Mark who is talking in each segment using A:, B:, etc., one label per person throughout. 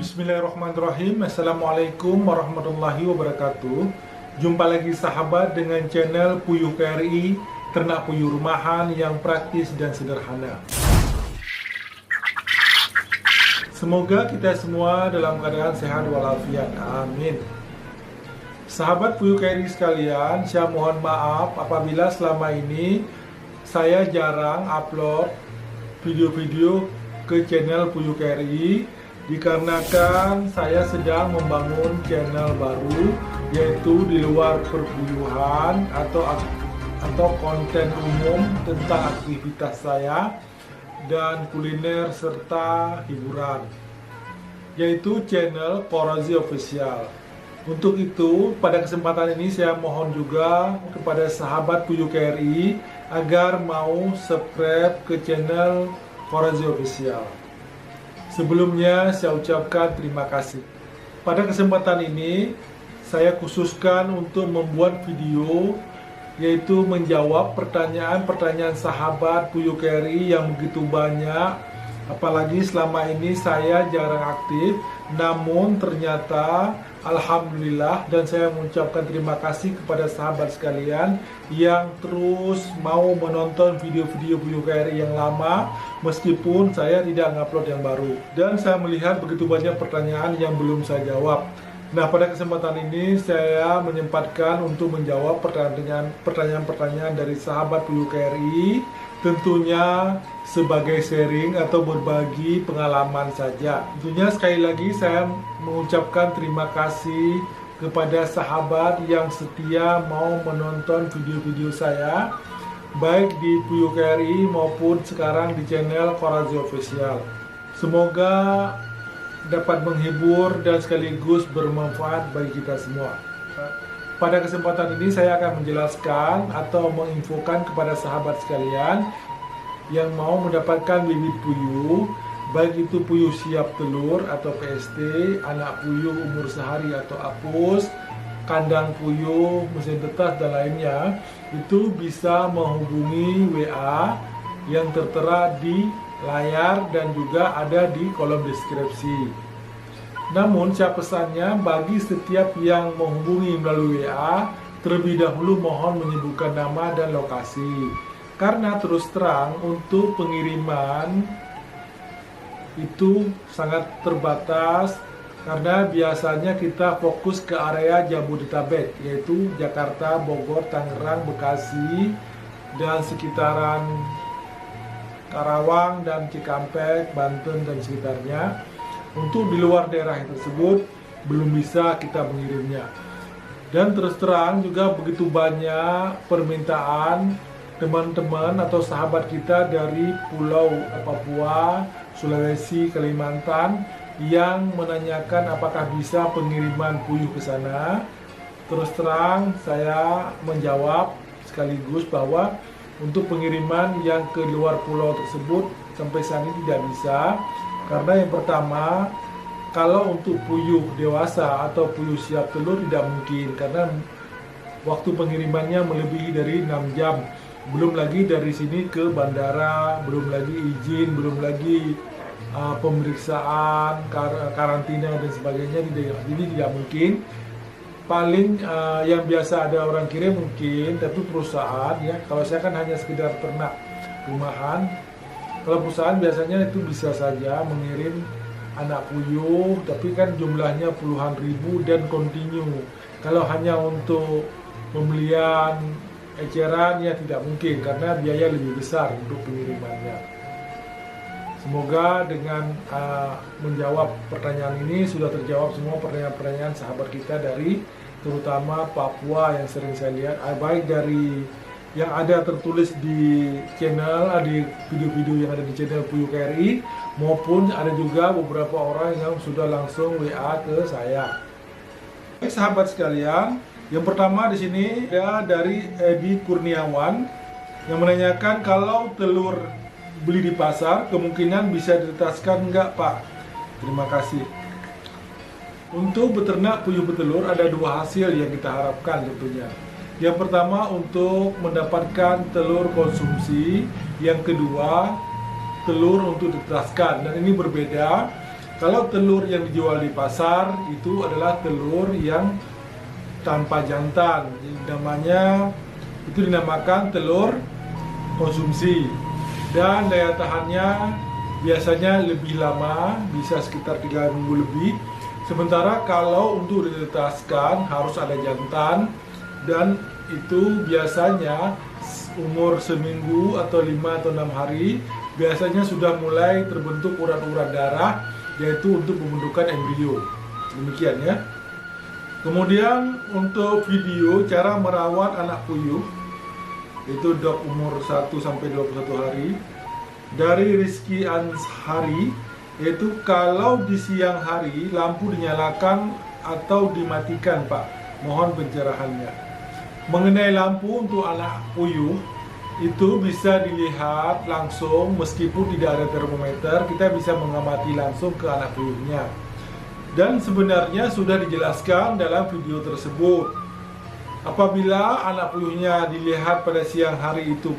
A: Bismillahirrahmanirrahim. Assalamualaikum warahmatullahi wabarakatuh. Jumpa lagi sahabat dengan channel Puyuh KRI, ternak puyuh rumahan yang praktis dan sederhana. Semoga kita semua dalam keadaan sehat walafiat. Amin. Sahabat Puyuh KRI sekalian, saya mohon maaf apabila selama ini saya jarang upload video-video ke channel Puyuh KRI, dikarenakan saya sedang membangun channel baru, yaitu di luar perpuyuhan atau konten umum tentang aktivitas saya dan kuliner serta hiburan, yaitu channel Korozi Official. Untuk itu, pada kesempatan ini saya mohon juga kepada sahabat Puyuh KRI agar mau subscribe ke channel Korozi Official. Sebelumnya saya ucapkan terima kasih. Pada kesempatan ini saya khususkan untuk membuat video, yaitu menjawab pertanyaan-pertanyaan sahabat Puyuh KRI yang begitu banyak. Apalagi selama ini saya jarang aktif, namun ternyata alhamdulillah, dan saya mengucapkan terima kasih kepada sahabat sekalian yang terus mau menonton video-video Puyuh KRI yang lama, meskipun saya tidak ngupload yang baru. Dan saya melihat begitu banyak pertanyaan yang belum saya jawab. Nah, pada kesempatan ini saya menyempatkan untuk menjawab pertanyaan-pertanyaan dari sahabat Puyuh KRI, tentunya sebagai sharing atau berbagi pengalaman saja. Tentunya sekali lagi saya mengucapkan terima kasih kepada sahabat yang setia mau menonton video-video saya, baik di Puyuh KRI maupun sekarang di channel Korozi Official. Semoga dapat menghibur dan sekaligus bermanfaat bagi kita semua. Pada kesempatan ini saya akan menjelaskan atau menginfokan kepada sahabat sekalian yang mau mendapatkan bibit puyuh, baik itu puyuh siap telur atau PST, anak puyuh umur sehari atau apus, kandang puyuh, mesin tetas dan lainnya, itu bisa menghubungi WA yang tertera di layar dan juga ada di kolom deskripsi. Namun saya pesannya bagi setiap yang menghubungi melalui WA, terlebih dahulu mohon menyebutkan nama dan lokasi. Karena terus terang untuk pengiriman itu sangat terbatas, karena biasanya kita fokus ke area Jabodetabek, yaitu Jakarta, Bogor, Tangerang, Bekasi, dan sekitaran Karawang dan Cikampek, Banten dan sekitarnya. Untuk di luar daerah tersebut belum bisa kita mengirimnya. Dan terus terang juga begitu banyak permintaan teman-teman atau sahabat kita dari Pulau Papua, Sulawesi, Kalimantan yang menanyakan apakah bisa pengiriman puyuh ke sana. Terus terang saya menjawab sekaligus bahwa untuk pengiriman yang ke luar pulau tersebut sampai saat ini tidak bisa. Karena yang pertama, kalau untuk puyuh dewasa atau puyuh siap telur tidak mungkin, karena waktu pengirimannya melebihi dari 6 jam. Belum lagi dari sini ke bandara, belum lagi izin, belum lagi pemeriksaan, karantina dan sebagainya. Jadi tidak mungkin. Paling yang biasa ada orang kirim mungkin, tapi perusahaan ya. Kalau saya kan hanya sekedar ternak rumahan. Kalau perusahaan biasanya itu bisa saja mengirim anak puyuh, tapi kan jumlahnya puluhan ribu dan kontinu. Kalau hanya untuk pembelian eceran ya tidak mungkin, karena biaya lebih besar untuk pengirimannya. Semoga dengan menjawab pertanyaan ini sudah terjawab semua pertanyaan-pertanyaan sahabat kita dari terutama Papua yang sering saya lihat, baik dari yang ada tertulis di channel, di video-video yang ada di channel Puyuh KRI, maupun ada juga beberapa orang yang sudah langsung WA ke saya. Baik sahabat sekalian, yang pertama di sini ada dari Edi Kurniawan yang menanyakan kalau telur beli di pasar kemungkinan bisa ditetaskan enggak Pak? Terima kasih. Untuk beternak puyuh petelur ada dua hasil yang kita harapkan tentunya. Yang pertama untuk mendapatkan telur konsumsi, yang kedua telur untuk ditetaskan. Dan ini berbeda Kalau telur yang dijual di pasar itu adalah telur yang tanpa jantan. Itu dinamakan telur konsumsi. Dan daya tahannya biasanya lebih lama, bisa sekitar 3 minggu lebih. Sementara kalau untuk ditetaskan harus ada jantan, dan itu biasanya umur seminggu atau 5 atau 6 hari biasanya sudah mulai terbentuk urat-urat darah, yaitu untuk pembentukan embrio. Demikian ya. Kemudian untuk video cara merawat anak puyuh, itu dok umur 1-21 hari, dari Rizky Anshari, yaitu kalau di siang hari lampu dinyalakan atau dimatikan Pak, mohon pencerahannya. Mengenai lampu untuk anak puyuh, itu bisa dilihat langsung meskipun tidak ada termometer, kita bisa mengamati langsung ke anak puyuhnya. Dan sebenarnya sudah dijelaskan dalam video tersebut. Apabila anak puyuhnya dilihat pada siang hari itu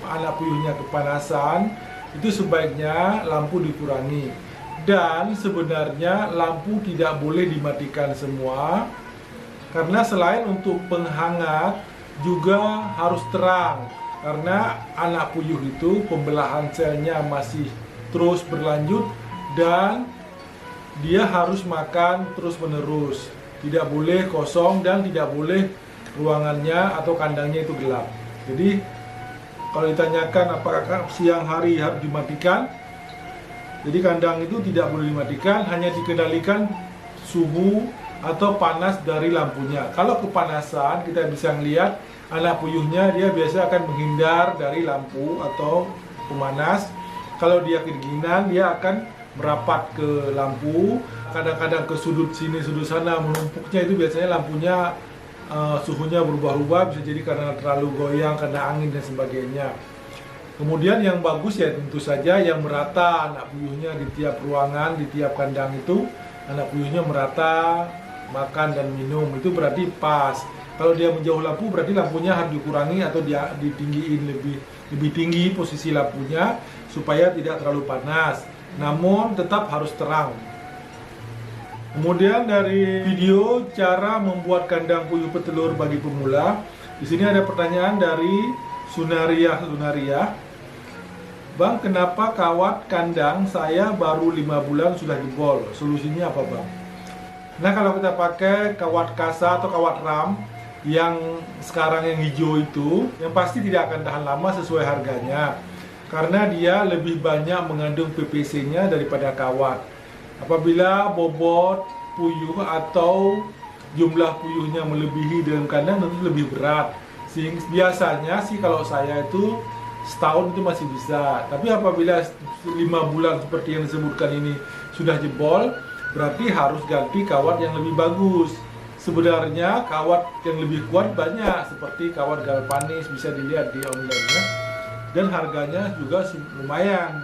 A: anak puyuhnya kepanasan, itu sebaiknya lampu dikurangi. Dan sebenarnya lampu tidak boleh dimatikan semua, karena selain untuk penghangat juga harus terang. Karena anak puyuh itu pembelahan selnya masih terus berlanjut dan dia harus makan terus menerus. Tidak boleh kosong dan tidak boleh ruangannya atau kandangnya itu gelap. Jadi kalau ditanyakan apakah siang hari harus dimatikan, jadi kandang itu tidak boleh dimatikan, hanya dikendalikan suhu atau panas dari lampunya. Kalau kepanasan, kita bisa melihat anak puyuhnya dia biasa akan menghindar dari lampu atau pemanas. Kalau dia kedinginan, dia akan merapat ke lampu, kadang-kadang ke sudut sini sudut sana menumpuknya, itu biasanya lampunya suhunya berubah-ubah, bisa jadi karena terlalu goyang, karena angin dan sebagainya. Kemudian yang bagus ya tentu saja yang merata anak puyuhnya di tiap ruangan, di tiap kandang itu anak puyuhnya merata makan dan minum, itu berarti pas. Kalau dia menjauh lampu berarti lampunya harus dikurangi atau dia ditinggiin lebih tinggi posisi lampunya supaya tidak terlalu panas, namun tetap harus terang. Kemudian dari video cara membuat kandang puyuh petelur bagi pemula, di sini ada pertanyaan dari Sunaria. Bang, kenapa kawat kandang saya baru 5 bulan sudah jebol? Solusinya apa Bang? Nah, kalau kita pakai kawat kasa atau kawat ram yang sekarang yang hijau itu, yang pasti tidak akan tahan lama sesuai harganya, karena dia lebih banyak mengandung PPC-nya daripada kawat. Apabila bobot puyuh atau jumlah puyuhnya melebihi dalam kandang, tentu lebih berat. Biasanya sih kalau saya itu setahun itu masih bisa. Tapi apabila 5 bulan seperti yang disebutkan ini sudah jebol, berarti harus ganti kawat yang lebih bagus. Sebenarnya kawat yang lebih kuat banyak, seperti kawat galvanis, bisa dilihat di online-nya, dan harganya juga lumayan.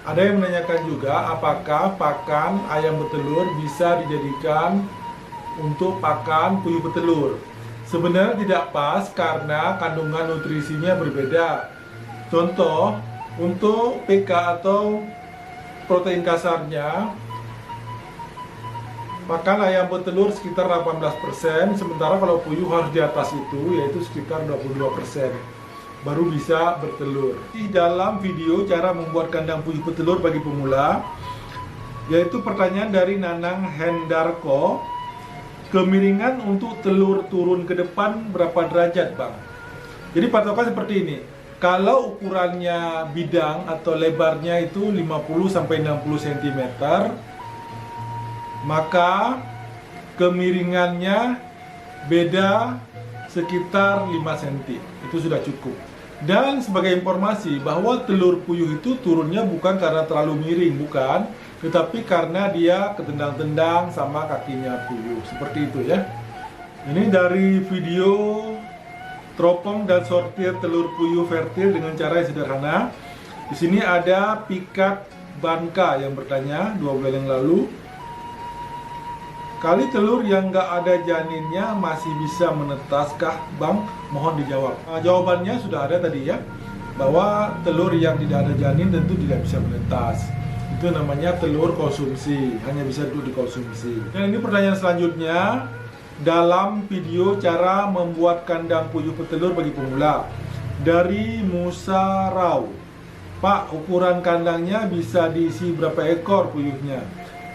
A: Ada yang menanyakan juga apakah pakan ayam petelur bisa dijadikan untuk pakan puyuh petelur. Sebenarnya tidak pas karena kandungan nutrisinya berbeda. Contoh, untuk PK atau protein kasarnya, pakan ayam petelur sekitar 18%, sementara kalau puyuh harus di atas itu, yaitu sekitar 22%. Baru bisa bertelur. Di dalam video cara membuat kandang puyuh petelur bagi pemula, yaitu pertanyaan dari Nanang Hendarko, kemiringan untuk telur turun ke depan berapa derajat Bang? Jadi patokan seperti ini, kalau ukurannya bidang atau lebarnya itu 50-60 cm, maka kemiringannya beda sekitar 5 cm, itu sudah cukup. Dan sebagai informasi bahwa telur puyuh itu turunnya bukan karena terlalu miring, bukan, tetapi karena dia ketendang-tendang sama kakinya puyuh, seperti itu ya. Ini dari video teropong dan sortir telur puyuh fertil dengan cara yang sederhana. Di sini ada Pikat Banka yang bertanya 2 bulan yang lalu, kali telur yang nggak ada janinnya masih bisa menetaskah Bang? Mohon dijawab. Jawabannya sudah ada tadi ya, bahwa telur yang tidak ada janin tentu tidak bisa menetas. Itu namanya telur konsumsi, hanya bisa untuk dikonsumsi. Dan ini pertanyaan selanjutnya, dalam video cara membuat kandang puyuh petelur bagi pemula dari Musa Rau. Pak, ukuran kandangnya bisa diisi berapa ekor puyuhnya?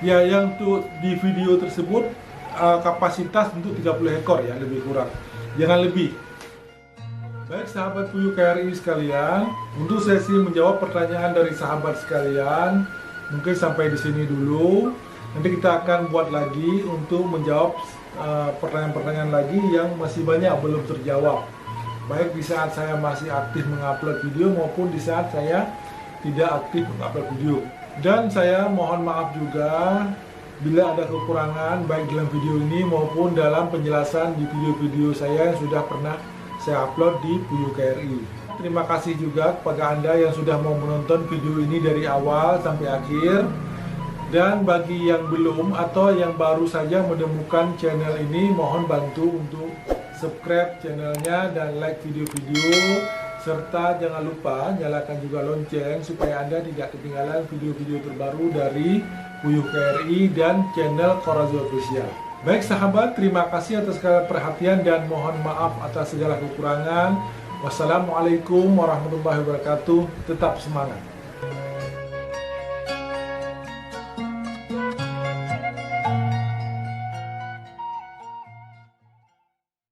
A: Ya, yang untuk di video tersebut kapasitas untuk 30 ekor ya, lebih kurang, jangan lebih. Baik sahabat puyuh KRI sekalian, untuk sesi menjawab pertanyaan dari sahabat sekalian, mungkin sampai di sini dulu. Nanti kita akan buat lagi untuk menjawab pertanyaan-pertanyaan lagi yang masih banyak belum terjawab. Baik di saat saya masih aktif mengupload video maupun di saat saya tidak aktif mengupload video. Dan saya mohon maaf juga bila ada kekurangan baik dalam video ini maupun dalam penjelasan di video-video saya yang sudah pernah saya upload di Puyuh KRI. Terima kasih juga kepada Anda yang sudah mau menonton video ini dari awal sampai akhir. Dan bagi yang belum atau yang baru saja menemukan channel ini, mohon bantu untuk subscribe channelnya dan like video-video, serta jangan lupa nyalakan juga lonceng supaya Anda tidak ketinggalan video-video terbaru dari Puyuh KRI dan channel Corazo Official. Baik sahabat, terima kasih atas segala perhatian dan mohon maaf atas segala kekurangan. Wassalamualaikum warahmatullahi wabarakatuh. Tetap semangat.